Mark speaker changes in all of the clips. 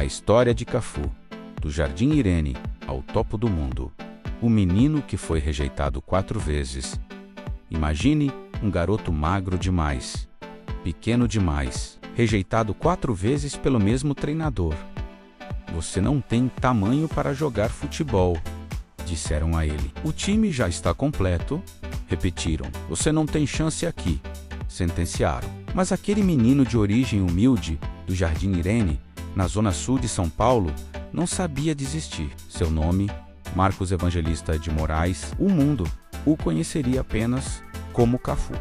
Speaker 1: A história de Cafu, do Jardim Irene ao topo do mundo. O menino que foi rejeitado 4 vezes. Imagine um garoto magro demais, pequeno demais, rejeitado 4 vezes pelo mesmo treinador. Você não tem tamanho para jogar futebol, disseram a ele. O time já está completo, repetiram. Você não tem chance aqui, sentenciaram. Mas aquele menino de origem humilde do Jardim Irene, na zona sul de São Paulo, não sabia desistir. Seu nome, Marcos Evangelista de Moraes, o mundo o conheceria apenas como Cafu.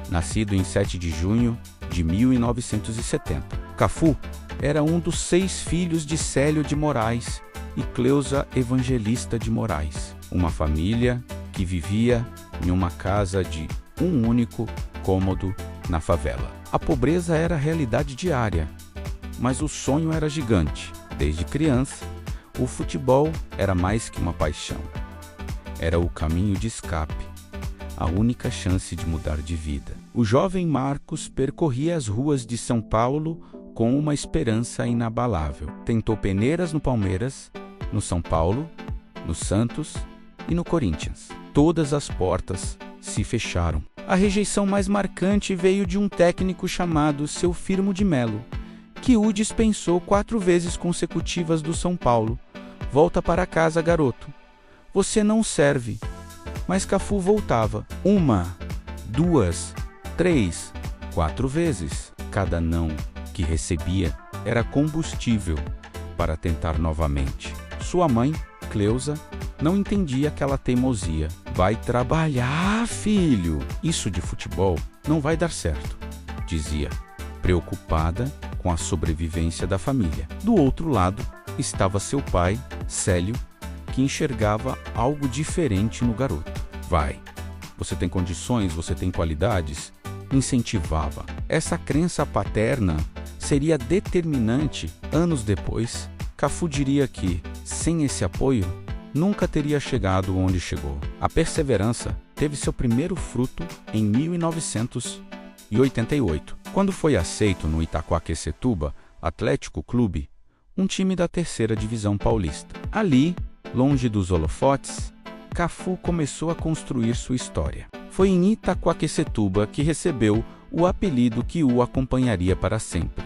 Speaker 1: Nascido em 7 de junho de 1970. Cafu era um dos 6 filhos de Célio de Moraes e Cleusa Evangelista de Moraes. Uma família que vivia em uma casa de um único cômodo na favela. A pobreza era a realidade diária, mas o sonho era gigante. Desde criança, o futebol era mais que uma paixão. Era o caminho de escape, a única chance de mudar de vida. O jovem Marcos percorria as ruas de São Paulo com uma esperança inabalável. Tentou peneiras no Palmeiras, no São Paulo, no Santos e no Corinthians. Todas as portas se fecharam. A rejeição mais marcante veio de um técnico chamado Seu Firmo de Melo, que o dispensou 4 vezes consecutivas do São Paulo. Volta para casa, garoto. Você não serve. Mas Cafu voltava 1, 2, 3, 4 vezes. Cada não que recebia era combustível para tentar novamente. Sua mãe, Cleusa, não entendia aquela teimosia. Vai trabalhar, filho. Isso de futebol não vai dar certo, dizia, preocupada com a sobrevivência da família. Do outro lado estava seu pai, Célio, que enxergava algo diferente no garoto. Vai, você tem condições, você tem qualidades, incentivava. Essa crença paterna seria determinante. Anos depois, Cafu diria que, sem esse apoio, nunca teria chegado onde chegou. A perseverança teve seu primeiro fruto em 1988, quando foi aceito no Itaquaquecetuba Atlético Clube, um time da 3ª Divisão Paulista. Ali, longe dos holofotes, Cafu começou a construir sua história. Foi em Itaquaquecetuba que recebeu o apelido que o acompanharia para sempre.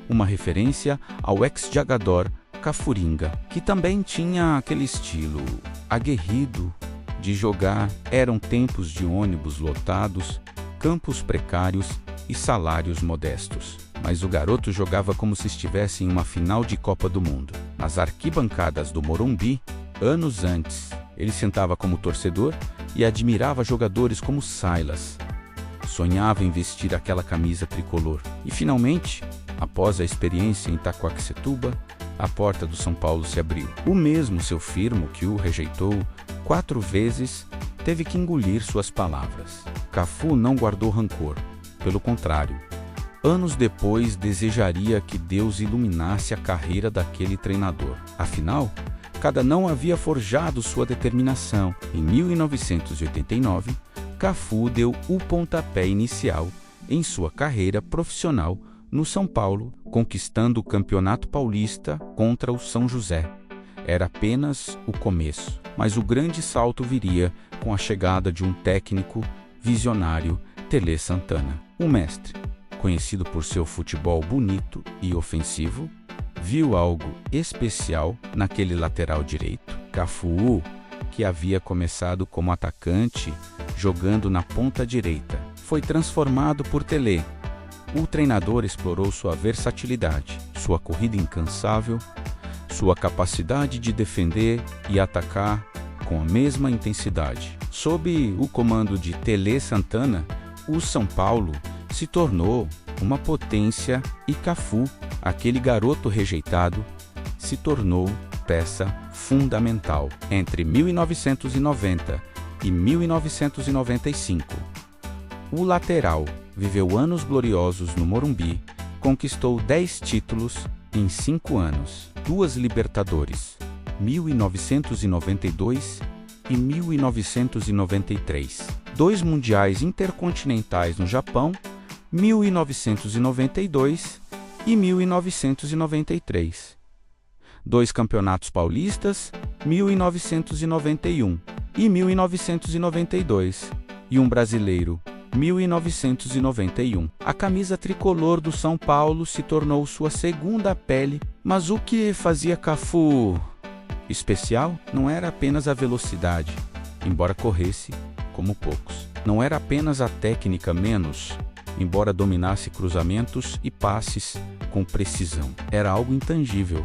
Speaker 1: Uma referência ao ex-jogador Cafuringa, que também tinha aquele estilo aguerrido de jogar. Eram tempos de ônibus lotados, campos precários e salários modestos. Mas o garoto jogava como se estivesse em uma final de Copa do Mundo. Nas arquibancadas do Morumbi, anos antes, ele sentava como torcedor e admirava jogadores como Silas. Sonhava em vestir aquela camisa tricolor. E finalmente, após a experiência em Itaquaquecetuba, a porta do São Paulo se abriu. O mesmo Seu Firmo, que o rejeitou 4 vezes, teve que engolir suas palavras. Cafu não guardou rancor. Pelo contrário, anos depois desejaria que Deus iluminasse a carreira daquele treinador. Afinal, cada não havia forjado sua determinação. Em 1989, Cafu deu o pontapé inicial em sua carreira profissional no São Paulo, conquistando o Campeonato Paulista contra o São José. Era apenas o começo, mas o grande salto viria com a chegada de um técnico visionário, Tele Santana. O mestre, conhecido por seu futebol bonito e ofensivo, viu algo especial naquele lateral direito. Cafu, que havia começado como atacante, jogando na ponta direita, foi transformado por Tele. O treinador explorou sua versatilidade, sua corrida incansável, sua capacidade de defender e atacar com a mesma intensidade. Sob o comando de Tele Santana, o São Paulo se tornou uma potência e Cafu, aquele garoto rejeitado, se tornou peça fundamental. Entre 1990 e 1995, o lateral viveu anos gloriosos no Morumbi, conquistou 10 títulos em 5 anos, 2 Libertadores, 1992 e 1993, 2 Mundiais Intercontinentais no Japão, 1992 e 1993. 2 campeonatos paulistas, 1991 e 1992. E um brasileiro, 1991. A camisa tricolor do São Paulo se tornou sua segunda pele, mas o que fazia Cafu especial não era apenas a velocidade, embora corresse como poucos. Não era apenas a técnica menos, embora dominasse cruzamentos e passes com precisão. Era algo intangível.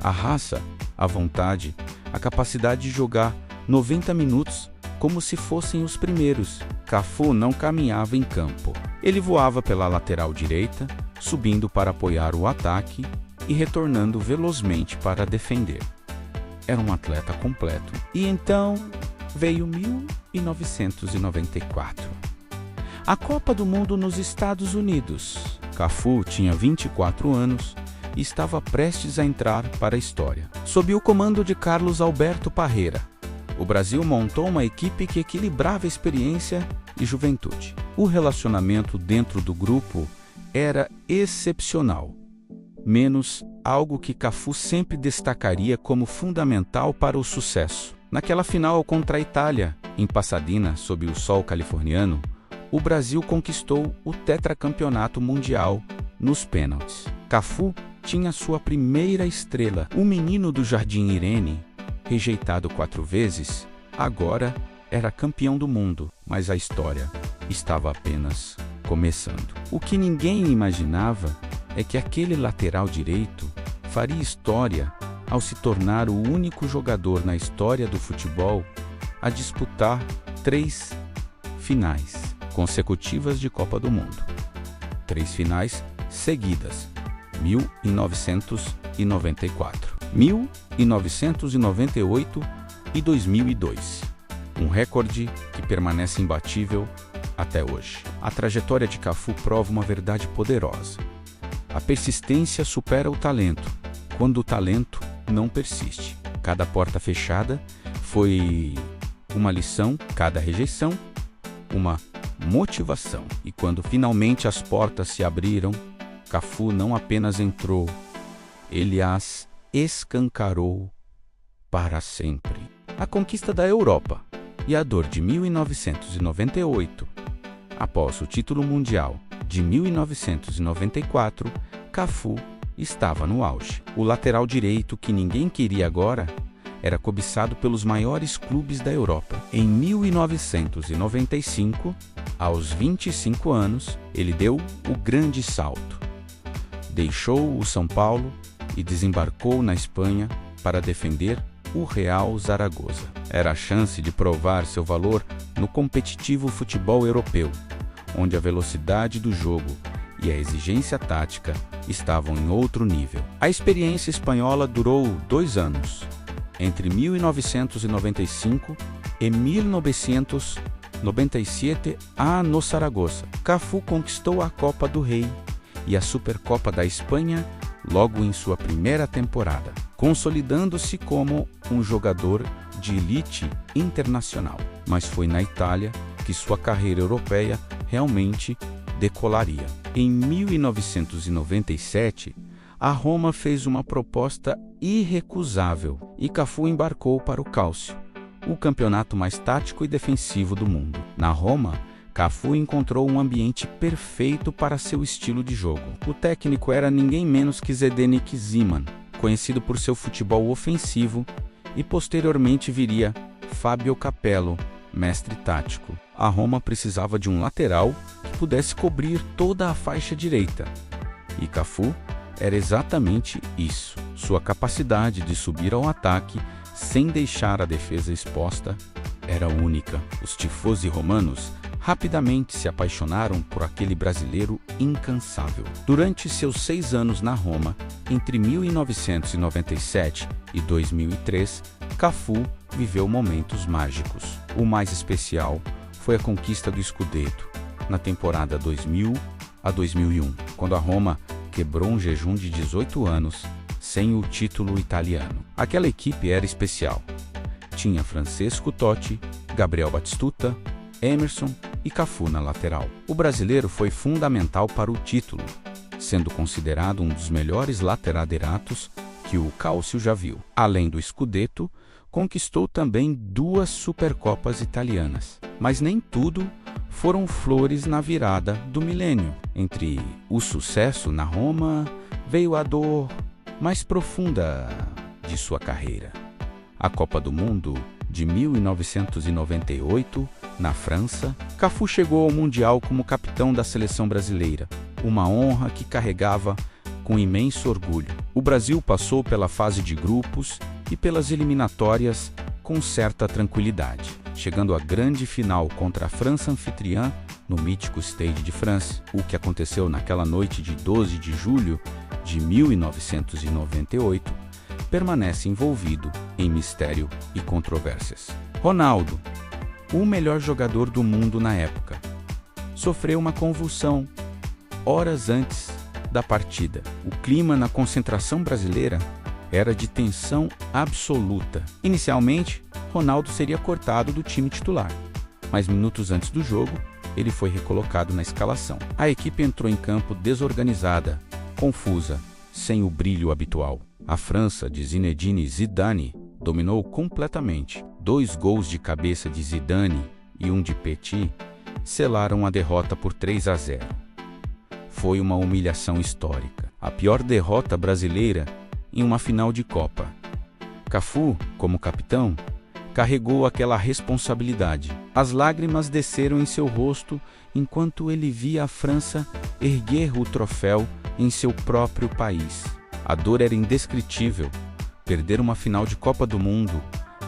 Speaker 1: A raça, a vontade, a capacidade de jogar 90 minutos como se fossem os primeiros. Cafu não caminhava em campo. Ele voava pela lateral direita, subindo para apoiar o ataque e retornando velozmente para defender. Era um atleta completo. E então veio 1994. A Copa do Mundo nos Estados Unidos. Cafu tinha 24 anos e estava prestes a entrar para a história. Sob o comando de Carlos Alberto Parreira, o Brasil montou uma equipe que equilibrava experiência e juventude. O relacionamento dentro do grupo era excepcional, menos algo que Cafu sempre destacaria como fundamental para o sucesso. Naquela final contra a Itália, em Pasadena, sob o sol californiano, o Brasil conquistou o tetracampeonato mundial nos pênaltis. Cafu tinha sua primeira estrela. O menino do Jardim Irene, rejeitado 4 vezes, agora era campeão do mundo, mas a história estava apenas começando. O que ninguém imaginava é que aquele lateral direito faria história ao se tornar o único jogador na história do futebol a disputar 3 finais consecutivas de Copa do Mundo. 3 finais seguidas, 1994, 1998 e 2002. Um recorde que permanece imbatível até hoje. A trajetória de Cafu prova uma verdade poderosa. A persistência supera o talento, quando o talento não persiste. Cada porta fechada foi uma lição, cada rejeição, uma motivação. E quando finalmente as portas se abriram, Cafu não apenas entrou, ele as escancarou para sempre. A conquista da Europa e a dor de 1998. Após o título mundial de 1994, Cafu estava no auge. O lateral direito que ninguém queria agora era cobiçado pelos maiores clubes da Europa. Em 1995, aos 25 anos, ele deu o grande salto. Deixou o São Paulo e desembarcou na Espanha para defender o Real Zaragoza. Era a chance de provar seu valor no competitivo futebol europeu, onde a velocidade do jogo e a exigência tática estavam em outro nível. A experiência espanhola durou 2 anos, entre 1995 e 1997, no Zaragoza. Cafu conquistou a Copa do Rei e a Supercopa da Espanha logo em sua primeira temporada, consolidando-se como um jogador de elite internacional. Mas foi na Itália que sua carreira europeia realmente decolaria. Em 1997, a Roma fez uma proposta irrecusável e Cafu embarcou para o Calcio, o campeonato mais tático e defensivo do mundo. Na Roma, Cafu encontrou um ambiente perfeito para seu estilo de jogo. O técnico era ninguém menos que Zdeněk Zeman, conhecido por seu futebol ofensivo, e posteriormente viria Fabio Capello, mestre tático. A Roma precisava de um lateral que pudesse cobrir toda a faixa direita, e Cafu era exatamente isso. Sua capacidade de subir ao ataque sem deixar a defesa exposta era única. Os tifosi romanos rapidamente se apaixonaram por aquele brasileiro incansável. Durante seus 6 anos na Roma, entre 1997 e 2003, Cafu viveu momentos mágicos. O mais especial foi a conquista do Scudetto, na temporada 2000 a 2001, quando a Roma quebrou um jejum de 18 anos sem o título italiano. Aquela equipe era especial. Tinha Francesco Totti, Gabriel Batistuta, Emerson e Cafu na lateral. O brasileiro foi fundamental para o título sendo considerado um dos melhores lateral-direitos que o Calcio já viu. Além do Scudetto, conquistou também 2 Supercopas italianas. Mas nem tudo foram flores na virada do milênio. Entre o sucesso na Roma, veio a dor mais profunda de sua carreira. A Copa do Mundo de 1998, na França, Cafu chegou ao Mundial como capitão da seleção brasileira, uma honra que carregava com imenso orgulho. O Brasil passou pela fase de grupos e pelas eliminatórias com certa tranquilidade, chegando à grande final contra a França anfitriã no mítico Stade de France, o que aconteceu naquela noite de 12 de julho de 1998, permanece envolvido em mistério e controvérsias. Ronaldo, o melhor jogador do mundo na época, sofreu uma convulsão horas antes da partida. O clima na concentração brasileira era de tensão absoluta. Inicialmente, Ronaldo seria cortado do time titular, mas minutos antes do jogo, ele foi recolocado na escalação. A equipe entrou em campo desorganizada, confusa, sem o brilho habitual. A França de Zinedine Zidane dominou completamente. 2 gols de cabeça de Zidane e um de Petit selaram a derrota por 3-0. Foi uma humilhação histórica, a pior derrota brasileira em uma final de Copa. Cafu, como capitão, carregou aquela responsabilidade. As lágrimas desceram em seu rosto enquanto ele via a França erguer o troféu em seu próprio país. A dor era indescritível. Perder uma final de Copa do Mundo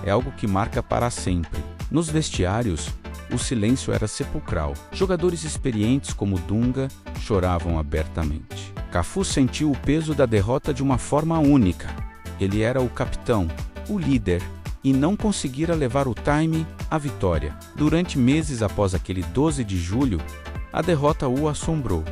Speaker 1: é algo que marca para sempre. Nos vestiários, o silêncio era sepulcral. Jogadores experientes como Dunga choravam abertamente. Cafu sentiu o peso da derrota de uma forma única. Ele era o capitão, o líder, e não conseguira levar o time à vitória. Durante meses após aquele 12 de julho, a derrota o assombrou.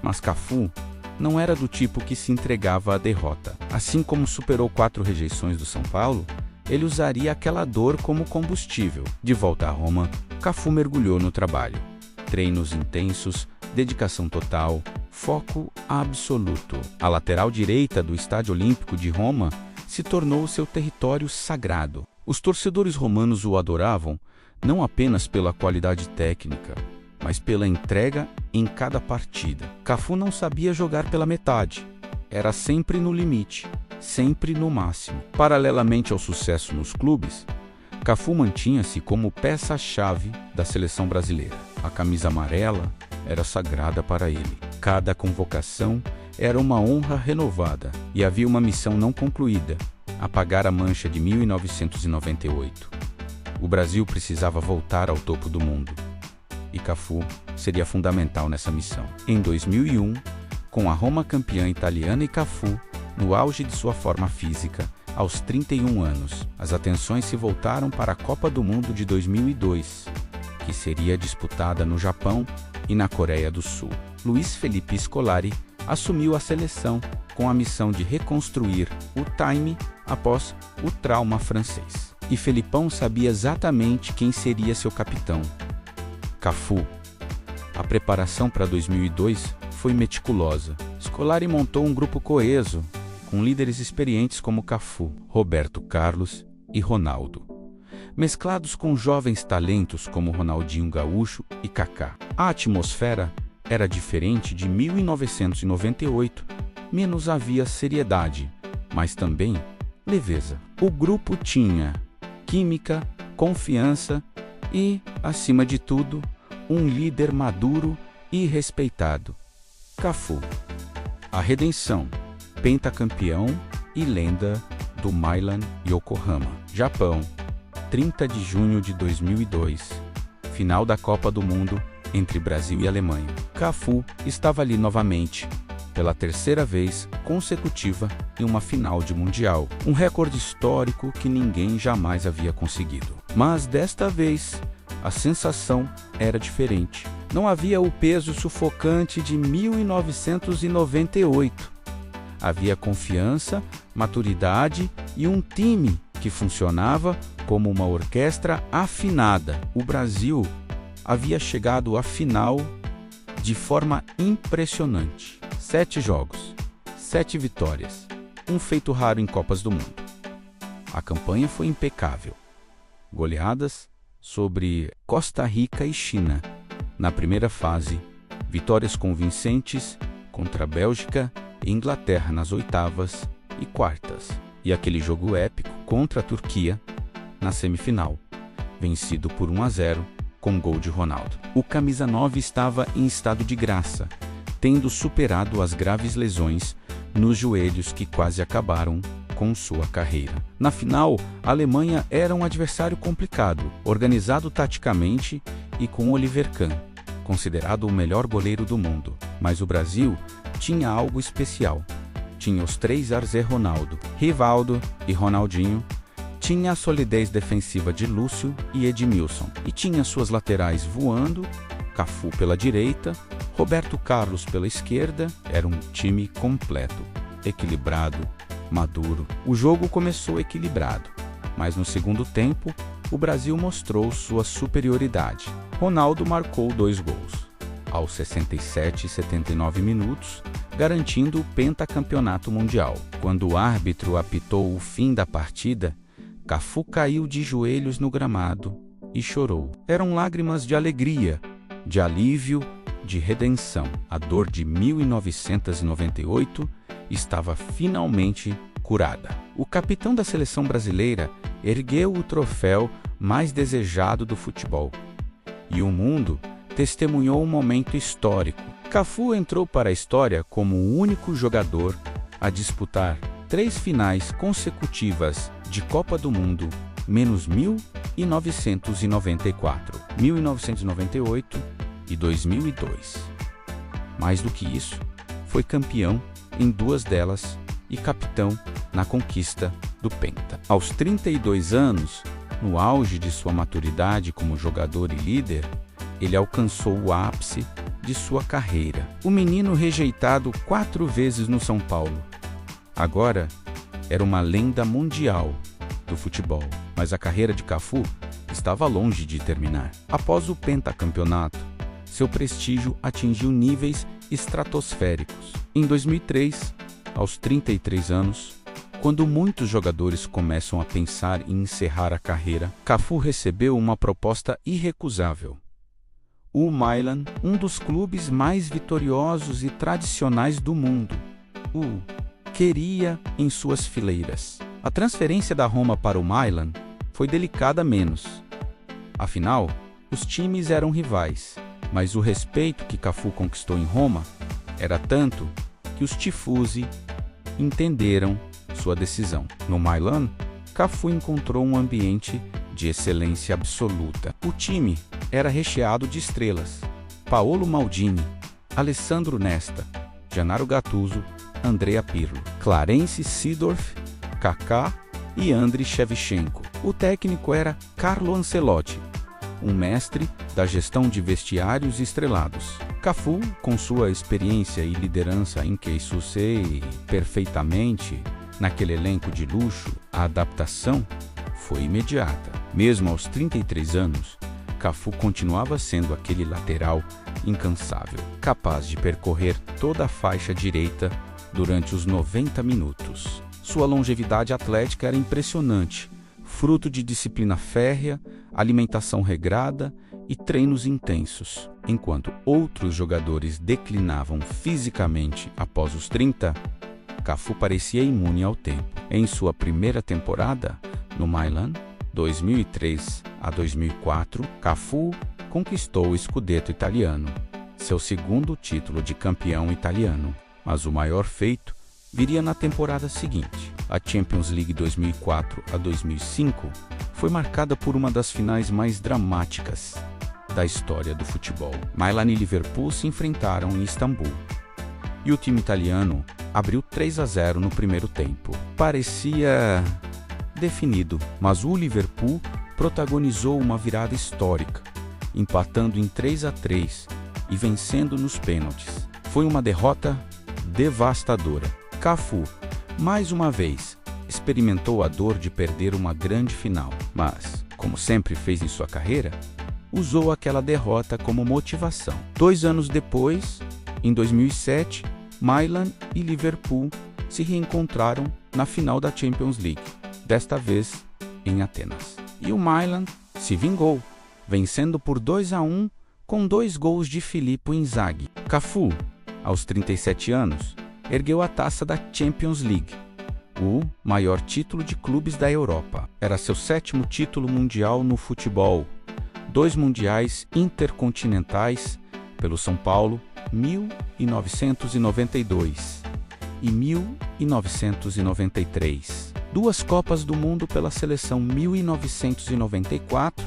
Speaker 1: Mas Cafu não era do tipo que se entregava à derrota. Assim como superou 4 rejeições do São Paulo, ele usaria aquela dor como combustível. De volta a Roma, Cafu mergulhou no trabalho. Treinos intensos, dedicação total, foco absoluto. A lateral direita do Estádio Olímpico de Roma se tornou seu território sagrado. Os torcedores romanos o adoravam não apenas pela qualidade técnica, mas pela entrega em cada partida. Cafu não sabia jogar pela metade. Era sempre no limite, sempre no máximo. Paralelamente ao sucesso nos clubes, Cafu mantinha-se como peça-chave da seleção brasileira. A camisa amarela era sagrada para ele. Cada convocação era uma honra renovada e havia uma missão não concluída: apagar a mancha de 1998. O Brasil precisava voltar ao topo do mundo. E Cafu seria fundamental nessa missão. Em 2001, com a Roma campeã italiana e Cafu no auge de sua forma física, aos 31 anos, as atenções se voltaram para a Copa do Mundo de 2002, que seria disputada no Japão e na Coreia do Sul. Luiz Felipe Scolari assumiu a seleção com a missão de reconstruir o time após o trauma francês. E Felipão sabia exatamente quem seria seu capitão: Cafu. A preparação para 2002 foi meticulosa. Scolari montou um grupo coeso, com líderes experientes como Cafu, Roberto Carlos e Ronaldo, mesclados com jovens talentos como Ronaldinho Gaúcho e Kaká. A atmosfera era diferente de 1998, menos havia seriedade, mas também leveza. O grupo tinha química, confiança e, acima de tudo, um líder maduro e respeitado: Cafu. A redenção, pentacampeão e lenda do Milan Yokohama. Japão, 30 de junho de 2002, final da Copa do Mundo entre Brasil e Alemanha. Cafu estava ali novamente, pela 3ª vez consecutiva em uma final de Mundial, um recorde histórico que ninguém jamais havia conseguido. Mas desta vez, a sensação era diferente. Não havia o peso sufocante de 1998. Havia confiança, maturidade e um time que funcionava como uma orquestra afinada. O Brasil havia chegado à final de forma impressionante, 7 jogos, 7 vitórias, um feito raro em Copas do Mundo. A campanha foi impecável. Goleadas sobre Costa Rica e China na primeira fase, vitórias convincentes contra a Bélgica e Inglaterra nas oitavas e quartas, e aquele jogo épico contra a Turquia na semifinal, vencido por 1-0 com gol de Ronaldo. O camisa 9 estava em estado de graça, tendo superado as graves lesões nos joelhos que quase acabaram com sua carreira. Na final, a Alemanha era um adversário complicado, organizado taticamente e com Oliver Kahn, considerado o melhor goleiro do mundo. Mas o Brasil tinha algo especial. Tinha os 3 Ars e Ronaldo, Rivaldo e Ronaldinho, tinha a solidez defensiva de Lúcio e Edmilson, e tinha suas laterais voando, Cafu pela direita, Roberto Carlos pela esquerda. Era um time completo, equilibrado, maduro. O jogo começou equilibrado, mas no segundo tempo, o Brasil mostrou sua superioridade. Ronaldo marcou 2 gols, aos 67 e 79 minutos, garantindo o pentacampeonato mundial. Quando o árbitro apitou o fim da partida, Cafu caiu de joelhos no gramado e chorou. Eram lágrimas de alegria, de alívio, de redenção. A dor de 1998 estava finalmente curada. O capitão da seleção brasileira ergueu o troféu mais desejado do futebol. E o mundo testemunhou um momento histórico. Cafu entrou para a história como o único jogador a disputar 3 finais consecutivas de Copa do Mundo, menos 1994, 1998 e 2002. Mais do que isso, foi campeão em 2 delas e capitão na conquista do Penta. Aos 32 anos, no auge de sua maturidade como jogador e líder, ele alcançou o ápice de sua carreira. O menino rejeitado 4 vezes no São Paulo, agora era uma lenda mundial do futebol, mas a carreira de Cafu estava longe de terminar. Após o pentacampeonato, seu prestígio atingiu níveis estratosféricos. Em 2003, aos 33 anos, quando muitos jogadores começam a pensar em encerrar a carreira, Cafu recebeu uma proposta irrecusável. O Milan, um dos clubes mais vitoriosos e tradicionais do mundo, o queria em suas fileiras. A transferência da Roma para o Milan foi delicada menos. Afinal, os times eram rivais, mas o respeito que Cafu conquistou em Roma era tanto que os tifosi entenderam sua decisão. No Milan, Cafu encontrou um ambiente de excelência absoluta. O time era recheado de estrelas: Paolo Maldini, Alessandro Nesta, Gennaro Gattuso, Andrea Pirlo, Clarence Seedorf, Kaká e Andriy Shevchenko. O técnico era Carlo Ancelotti, um mestre da gestão de vestiários estrelados. Cafu, com sua experiência e liderança em que sucede perfeitamente naquele elenco de luxo, a adaptação foi imediata. Mesmo aos 33 anos, Cafu continuava sendo aquele lateral incansável, capaz de percorrer toda a faixa direita durante os 90 minutos. Sua longevidade atlética era impressionante, fruto de disciplina férrea, alimentação regrada e treinos intensos. Enquanto outros jogadores declinavam fisicamente após os 30, Cafu parecia imune ao tempo. Em sua primeira temporada no Milan, 2003 a 2004, Cafu conquistou o Scudetto italiano, seu segundo título de campeão italiano. Mas o maior feito viria na temporada seguinte. A Champions League 2004 a 2005 foi marcada por uma das finais mais dramáticas da história do futebol. Milan e Liverpool se enfrentaram em Istambul, e o time italiano abriu 3-0 no primeiro tempo. Parecia definido, mas o Liverpool protagonizou uma virada histórica, empatando em 3-3 e vencendo nos pênaltis. Foi uma derrota devastadora. Cafu, mais uma vez, experimentou a dor de perder uma grande final, mas, como sempre fez em sua carreira, usou aquela derrota como motivação. 2 anos depois, em 2007, Milan e Liverpool se reencontraram na final da Champions League, desta vez em Atenas. E o Milan se vingou, vencendo por 2-1 com 2 gols de Filippo Inzaghi. Cafu, aos 37 anos, ergueu a taça da Champions League, o maior título de clubes da Europa. Era seu 7º título mundial no futebol, 2 mundiais intercontinentais pelo São Paulo, 1992 e 1993. 2 Copas do Mundo pela seleção, 1994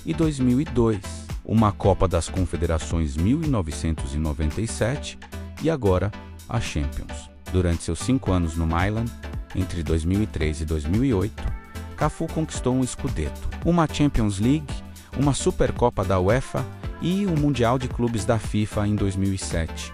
Speaker 1: e 2002. Uma Copa das Confederações, 1997 e agora a Champions. Durante seus 5 anos no Milan, entre 2003 e 2008, Cafu conquistou um Scudetto, uma Champions League, uma Supercopa da UEFA e o Mundial de Clubes da FIFA em 2007.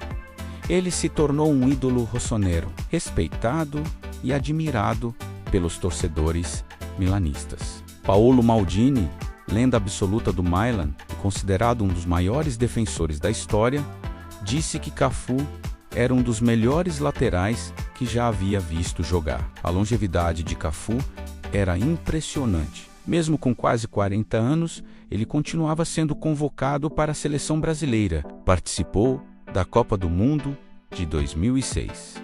Speaker 1: Ele se tornou um ídolo rossonero, respeitado e admirado pelos torcedores milanistas. Paolo Maldini, lenda absoluta do Milan e considerado um dos maiores defensores da história, disse que Cafu era um dos melhores laterais que já havia visto jogar. A longevidade de Cafu era impressionante. Mesmo com quase 40 anos, ele continuava sendo convocado para a seleção brasileira. Participou da Copa do Mundo de 2006.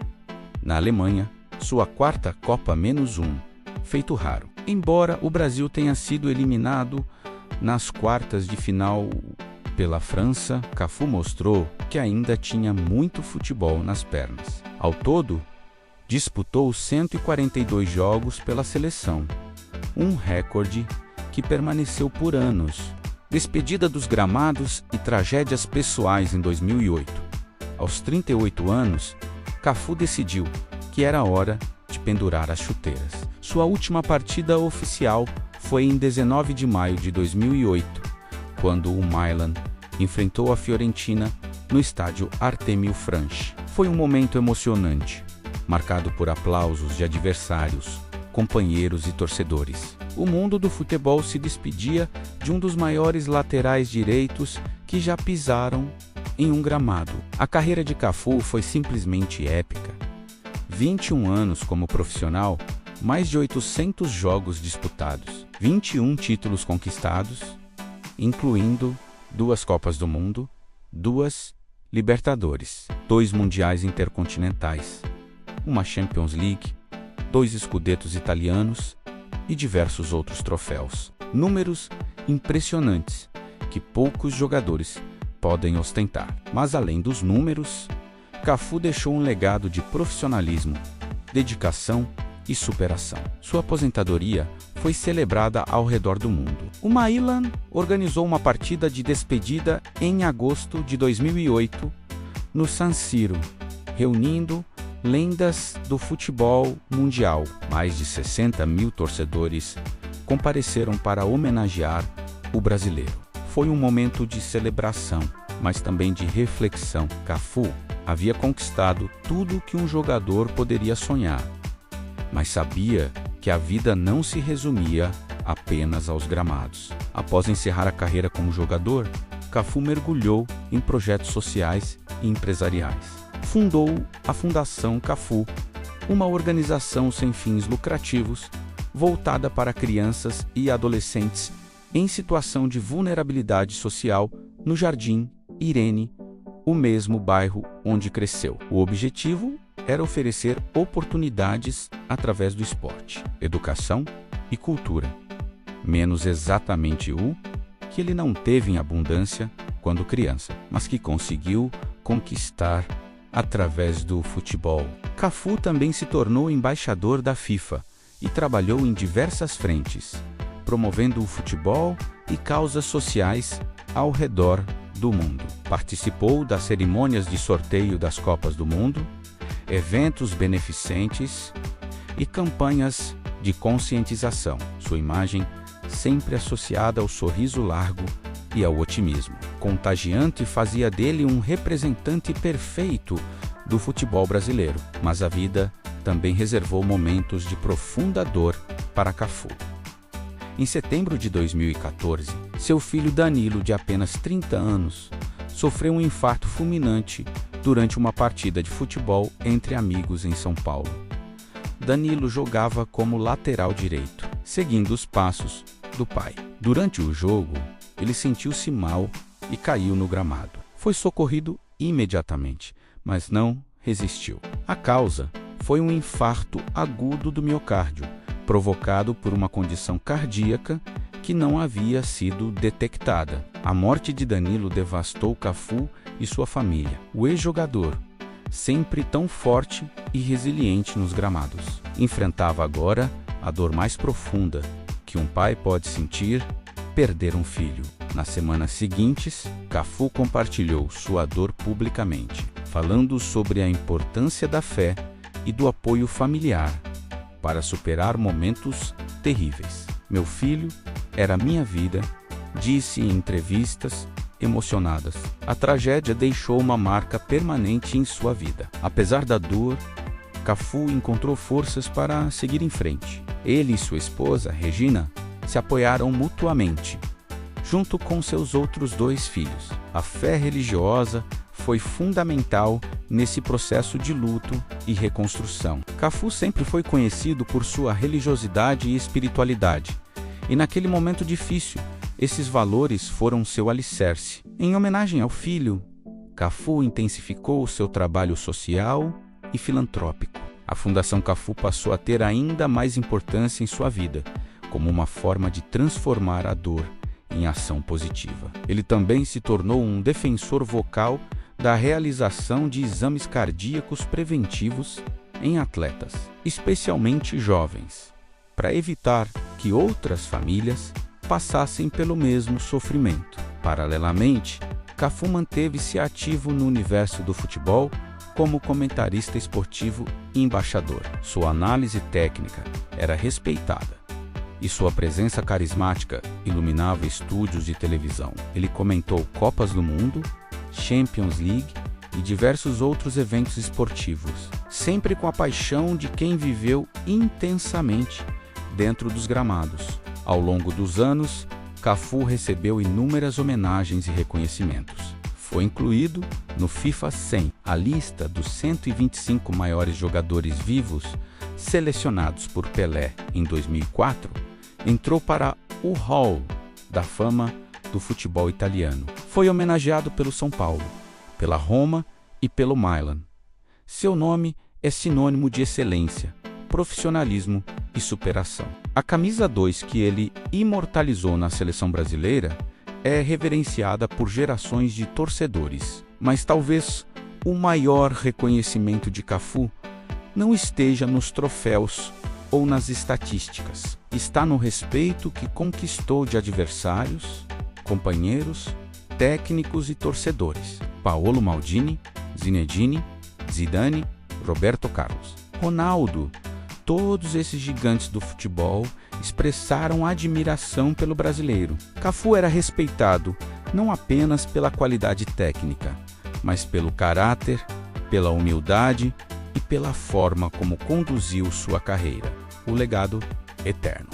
Speaker 1: Na Alemanha, sua 4ª Copa -1, feito raro. Embora o Brasil tenha sido eliminado nas quartas de final pela França, Cafu mostrou que ainda tinha muito futebol nas pernas. Ao todo, disputou 142 jogos pela seleção, um recorde que permaneceu por anos. Despedida dos gramados e tragédias pessoais em 2008. Aos 38 anos, Cafu decidiu que era hora de pendurar as chuteiras. Sua última partida oficial foi em 19 de maio de 2008, quando o Milan enfrentou a Fiorentina no estádio Artemio Franchi. Foi um momento emocionante, marcado por aplausos de adversários, companheiros e torcedores. O mundo do futebol se despedia de um dos maiores laterais direitos que já pisaram em um gramado. A carreira de Cafu foi simplesmente épica. 21 anos como profissional, mais de 800 jogos disputados, 21 títulos conquistados, incluindo 2 Copas do Mundo, 2 Libertadores, 2 Mundiais Intercontinentais, uma Champions League, 2 Scudettos italianos e diversos outros troféus. Números impressionantes que poucos jogadores podem ostentar. Mas além dos números, Cafu deixou um legado de profissionalismo, dedicação e superação. Sua aposentadoria foi celebrada ao redor do mundo. O Milan organizou uma partida de despedida em agosto de 2008 no San Siro, reunindo lendas do futebol mundial. Mais de 60 mil torcedores compareceram para homenagear o brasileiro. Foi um momento de celebração, mas também de reflexão. Cafu havia conquistado tudo o que um jogador poderia sonhar, mas sabia que a vida não se resumia apenas aos gramados. Após encerrar a carreira como jogador, Cafu mergulhou em projetos sociais e empresariais. Fundou a Fundação Cafu, uma organização sem fins lucrativos voltada para crianças e adolescentes em situação de vulnerabilidade social no Jardim Irene, o mesmo bairro onde cresceu. O objetivo era oferecer oportunidades através do esporte, educação e cultura, menos exatamente o que ele não teve em abundância quando criança, mas que conseguiu conquistar através do futebol. Cafu também se tornou embaixador da FIFA e trabalhou em diversas frentes, promovendo o futebol e causas sociais ao redor do mundo. Participou das cerimônias de sorteio das Copas do Mundo, eventos beneficentes e campanhas de conscientização. Sua imagem sempre associada ao sorriso largo e ao otimismo contagiante fazia dele um representante perfeito do futebol brasileiro. Mas a vida também reservou momentos de profunda dor para Cafu. Em setembro de 2014, seu filho Danilo, de apenas 30 anos, sofreu um infarto fulminante durante uma partida de futebol entre amigos em São Paulo. Danilo jogava como lateral direito, seguindo os passos do pai. Durante o jogo, ele sentiu-se mal e caiu no gramado. Foi socorrido imediatamente, mas não resistiu. A causa foi um infarto agudo do miocárdio, provocado por uma condição cardíaca que não havia sido detectada. A morte de Danilo devastou Cafu e sua família. O ex-jogador, sempre tão forte e resiliente nos gramados, enfrentava agora a dor mais profunda que um pai pode sentir: perder um filho. Nas semanas seguintes, Cafu compartilhou sua dor publicamente, falando sobre a importância da fé e do apoio familiar para superar momentos terríveis. Meu filho era minha vida, disse em entrevistas emocionadas. A tragédia deixou uma marca permanente em sua vida. Apesar da dor, Cafu encontrou forças para seguir em frente. Ele e sua esposa, Regina, se apoiaram mutuamente, junto com seus outros 2 filhos. A fé religiosa foi fundamental nesse processo de luto e reconstrução. Cafu sempre foi conhecido por sua religiosidade e espiritualidade, e naquele momento difícil, esses valores foram seu alicerce. Em homenagem ao filho, Cafu intensificou seu trabalho social e filantrópico. A Fundação Cafu passou a ter ainda mais importância em sua vida, como uma forma de transformar a dor em ação positiva. Ele também se tornou um defensor vocal da realização de exames cardíacos preventivos em atletas, especialmente jovens, para evitar que outras famílias passassem pelo mesmo sofrimento. Paralelamente, Cafu manteve-se ativo no universo do futebol como comentarista esportivo e embaixador. Sua análise técnica era respeitada e sua presença carismática iluminava estúdios de televisão. Ele comentou Copas do Mundo, Champions League e diversos outros eventos esportivos, sempre com a paixão de quem viveu intensamente dentro dos gramados. Ao longo dos anos, Cafu recebeu inúmeras homenagens e reconhecimentos. Foi incluído no FIFA 100, a lista dos 125 maiores jogadores vivos selecionados por Pelé em 2004, entrou para o Hall da Fama do futebol italiano. Foi homenageado pelo São Paulo, pela Roma e pelo Milan. Seu nome é sinônimo de excelência, profissionalismo e superação. A camisa 2 que ele imortalizou na seleção brasileira é reverenciada por gerações de torcedores, mas talvez o maior reconhecimento de Cafu não esteja nos troféus ou nas estatísticas. Está no respeito que conquistou de adversários, companheiros, técnicos e torcedores. Paolo Maldini, Zinedine, Zidane, Roberto Carlos, Ronaldo. Todos esses gigantes do futebol expressaram admiração pelo brasileiro. Cafu era respeitado não apenas pela qualidade técnica, mas pelo caráter, pela humildade e pela forma como conduziu sua carreira. O legado eterno.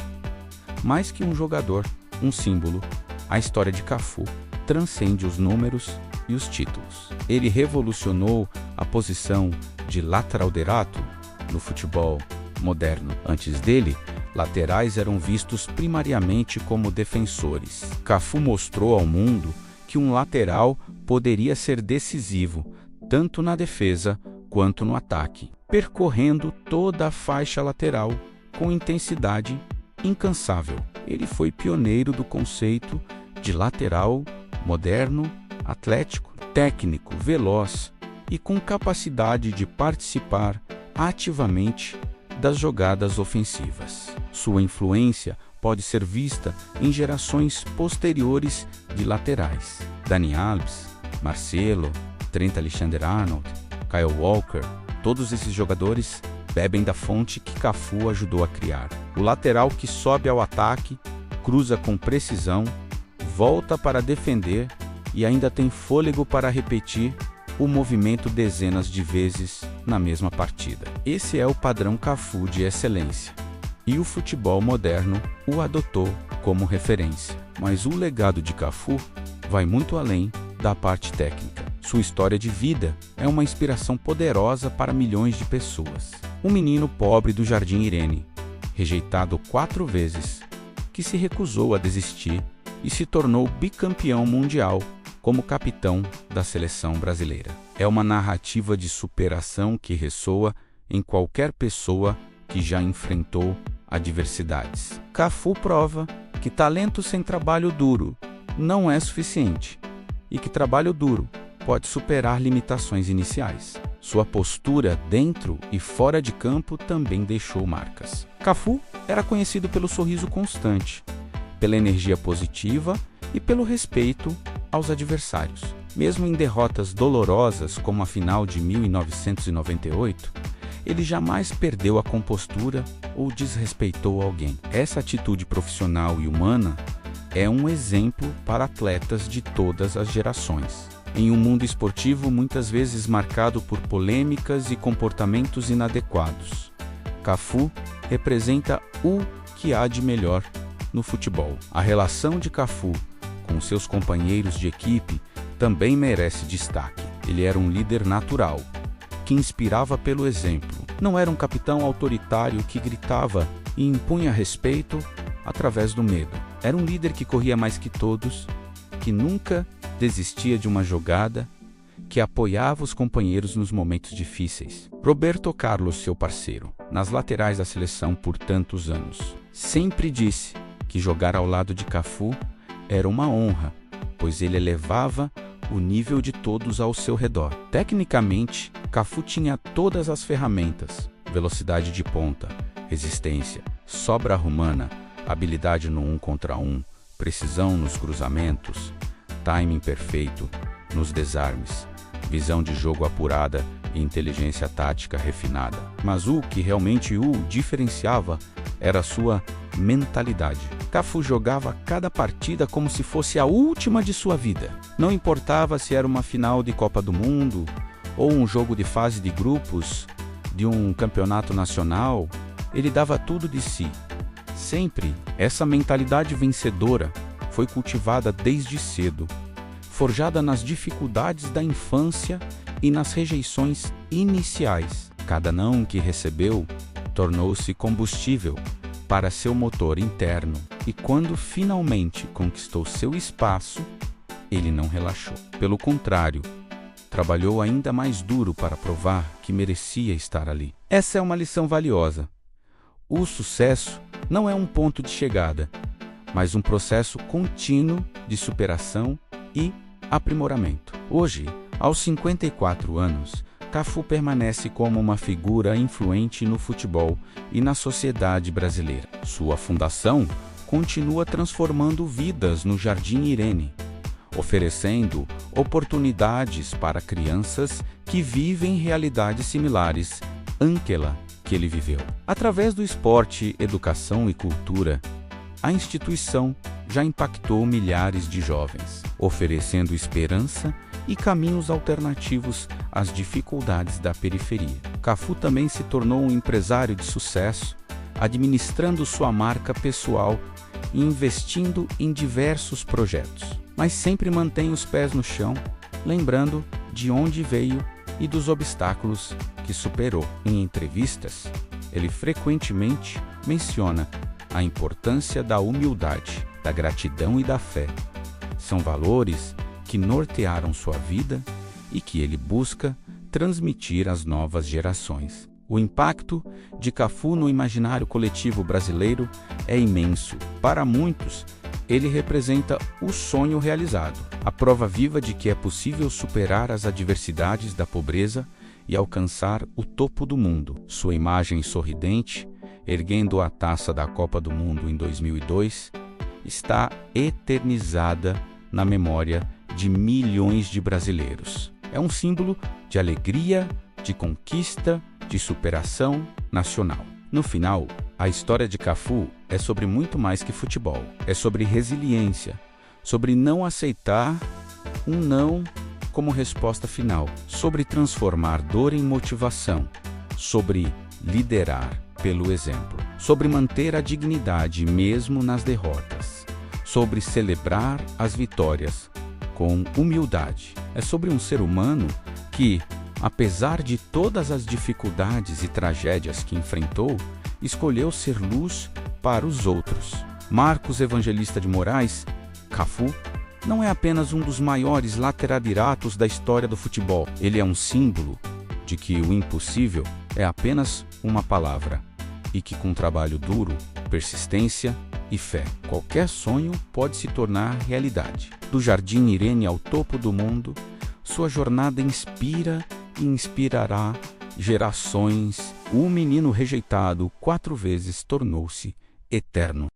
Speaker 1: Mais que um jogador, um símbolo, a história de Cafu transcende os números e os títulos. Ele revolucionou a posição de lateral direito no futebol moderno. Antes dele, laterais eram vistos primariamente como defensores. Cafu mostrou ao mundo que um lateral poderia ser decisivo, tanto na defesa quanto no ataque, percorrendo toda a faixa lateral com intensidade incansável. Ele foi pioneiro do conceito de lateral moderno, atlético, técnico, veloz e com capacidade de participar ativamente das jogadas ofensivas. Sua influência pode ser vista em gerações posteriores de laterais. Dani Alves, Marcelo, Trent Alexander-Arnold, Kyle Walker, todos esses jogadores bebem da fonte que Cafu ajudou a criar. O lateral que sobe ao ataque, cruza com precisão, volta para defender e ainda tem fôlego para repetir o movimento dezenas de vezes na mesma partida. Esse é o padrão Cafu de excelência, e o futebol moderno o adotou como referência. Mas o legado de Cafu vai muito além da parte técnica. Sua história de vida é uma inspiração poderosa para milhões de pessoas. Um menino pobre do Jardim Irene, rejeitado 4 vezes, que se recusou a desistir e se tornou bicampeão mundial como capitão da seleção brasileira. É uma narrativa de superação que ressoa em qualquer pessoa que já enfrentou adversidades. Cafu prova que talento sem trabalho duro não é suficiente e que trabalho duro pode superar limitações iniciais. Sua postura dentro e fora de campo também deixou marcas. Cafu era conhecido pelo sorriso constante, pela energia positiva e pelo respeito aos adversários. Mesmo em derrotas dolorosas como a final de 1998, ele jamais perdeu a compostura ou desrespeitou alguém. Essa atitude profissional e humana é um exemplo para atletas de todas as gerações. Em um mundo esportivo muitas vezes marcado por polêmicas e comportamentos inadequados, Cafu representa o que há de melhor no futebol. A relação de Cafu com seus companheiros de equipe também merece destaque. Ele era um líder natural, que inspirava pelo exemplo. Não era um capitão autoritário que gritava e impunha respeito através do medo. Era um líder que corria mais que todos, que nunca desistia de uma jogada, que apoiava os companheiros nos momentos difíceis. Roberto Carlos, seu parceiro, nas laterais da seleção por tantos anos, sempre disse que jogar ao lado de Cafu era uma honra, pois ele elevava o nível de todos ao seu redor. Tecnicamente, Cafu tinha todas as ferramentas: velocidade de ponta, resistência, sobra romana, habilidade no 1 contra 1, precisão nos cruzamentos, timing perfeito nos desarmes, visão de jogo apurada e inteligência tática refinada. Mas o que realmente o diferenciava era sua mentalidade. Cafu jogava cada partida como se fosse a última de sua vida. Não importava se era uma final de Copa do Mundo ou um jogo de fase de grupos de um campeonato nacional, ele dava tudo de si. Sempre essa mentalidade vencedora foi cultivada desde cedo, forjada nas dificuldades da infância e nas rejeições iniciais. Cada não que recebeu tornou-se combustível para seu motor interno, e quando finalmente conquistou seu espaço, ele não relaxou. Pelo contrário, trabalhou ainda mais duro para provar que merecia estar ali. Essa é uma lição valiosa. O sucesso não é um ponto de chegada, mas um processo contínuo de superação e aprimoramento. Hoje, aos 54 anos, Cafu permanece como uma figura influente no futebol e na sociedade brasileira. Sua fundação continua transformando vidas no Jardim Irene, oferecendo oportunidades para crianças que vivem realidades similares àquela que ele viveu. Através do esporte, educação e cultura, a instituição já impactou milhares de jovens, oferecendo esperança e caminhos alternativos às dificuldades da periferia. Cafu também se tornou um empresário de sucesso, administrando sua marca pessoal e investindo em diversos projetos. Mas sempre mantém os pés no chão, lembrando de onde veio e dos obstáculos que superou. Em entrevistas, ele frequentemente menciona a importância da humildade, da gratidão e da fé. São valores que nortearam sua vida e que ele busca transmitir às novas gerações. O impacto de Cafu no imaginário coletivo brasileiro é imenso. Para muitos, ele representa o sonho realizado, a prova viva de que é possível superar as adversidades da pobreza e alcançar o topo do mundo. Sua imagem sorridente, erguendo a taça da Copa do Mundo em 2002, está eternizada na memória de milhões de brasileiros. É um símbolo de alegria, de conquista, de superação nacional. No final, a história de Cafu é sobre muito mais que futebol. É sobre resiliência, sobre não aceitar um não como resposta final, sobre transformar dor em motivação, sobre liderar pelo exemplo, sobre manter a dignidade mesmo nas derrotas, sobre celebrar as vitórias com humildade É sobre um ser humano que, apesar de todas as dificuldades e tragédias que enfrentou, escolheu ser luz para os outros. Marcos Evangelista de Moraes, Cafu, não é apenas um dos maiores lateral-direitos da história do futebol. Ele é um símbolo de que o impossível é apenas uma palavra e que com trabalho duro, persistência e fé, qualquer sonho pode se tornar realidade. Do Jardim Irene ao topo do mundo, sua jornada inspira e inspirará gerações. O menino rejeitado 4 vezes tornou-se eterno.